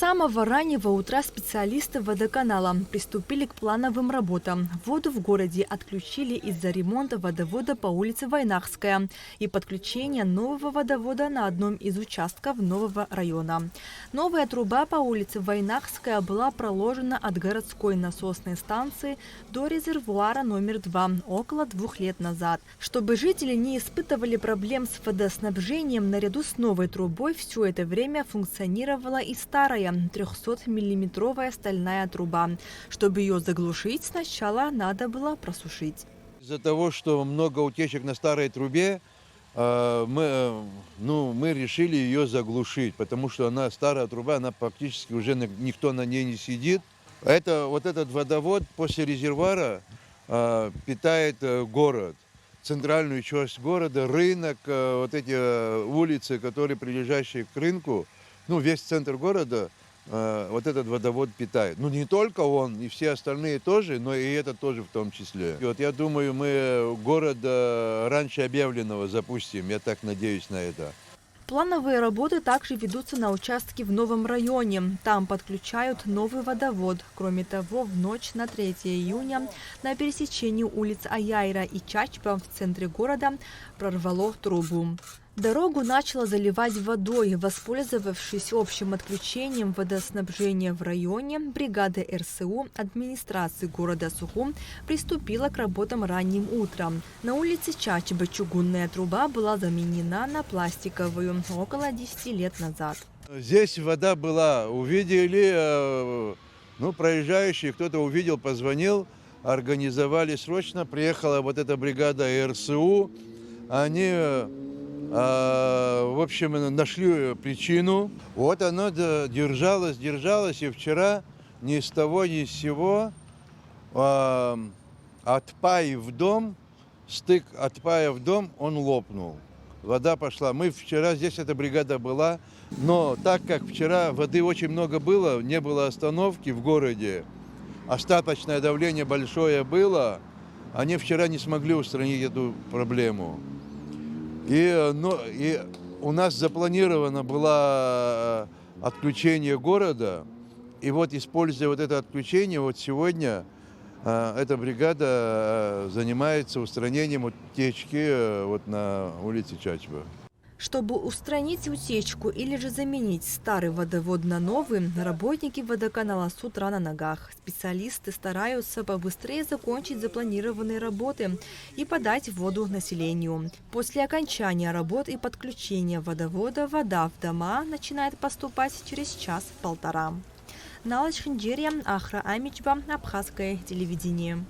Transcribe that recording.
самого раннего утра специалисты водоканала приступили к плановым работам. Воду в городе отключили из-за ремонта водовода по улице Войнахская и подключения нового водовода на одном из участков нового района. Новая труба по улице Войнахская была проложена от городской насосной станции до резервуара номер 2 около 2 лет назад. Чтобы жители не испытывали проблем с водоснабжением, наряду с новой трубой все это время функционировала и старая 300-миллиметровая стальная труба. Чтобы ее заглушить, сначала надо было просушить. Из-за того, что много утечек на старой трубе, мы решили ее заглушить, потому что старая труба, она практически уже никто на ней не сидит. Вот этот водовод после резервуара питает город, центральную часть города, рынок, вот эти улицы, которые прилежащие к рынку, весь центр города вот этот водовод питает. Не только он, и все остальные тоже, но и этот тоже в том числе. И вот я думаю, мы город раньше объявленного запустим, я так надеюсь на это. Плановые работы также ведутся на участке в новом районе. Там подключают новый водовод. Кроме того, в ночь на 3 июня на пересечении улиц Аяйра и Чачпа в центре города прорвало трубу. Дорогу начало заливать водой. Воспользовавшись общим отключением водоснабжения в районе, бригада РСУ администрации города Сухум приступила к работам ранним утром. На улице Чачба чугунная труба была заменена на пластиковую около 10 лет назад. Здесь вода была, увидели, проезжающие, кто-то увидел, позвонил, организовали срочно, приехала вот эта бригада РСУ, они... в общем, нашли причину. Вот оно держалось, и вчера ни с того, ни с сего от паи в дом, стык от пая в дом, он лопнул. Вода пошла. Вчера здесь эта бригада была, но так как вчера воды очень много было, не было остановки в городе, остаточное давление большое было, они вчера не смогли устранить эту проблему. И у нас запланировано было отключение города, и вот используя вот это отключение, вот сегодня эта бригада занимается устранением утечки вот на улице Чачба. Чтобы устранить утечку или же заменить старый водовод на новый, работники водоканала с утра на ногах. Специалисты стараются побыстрее закончить запланированные работы и подать воду населению. После окончания работ и подключения водовода вода в дома начинает поступать через час-полтора. Налач Хинджерия, Ахра Амичба, Абхазское телевидение.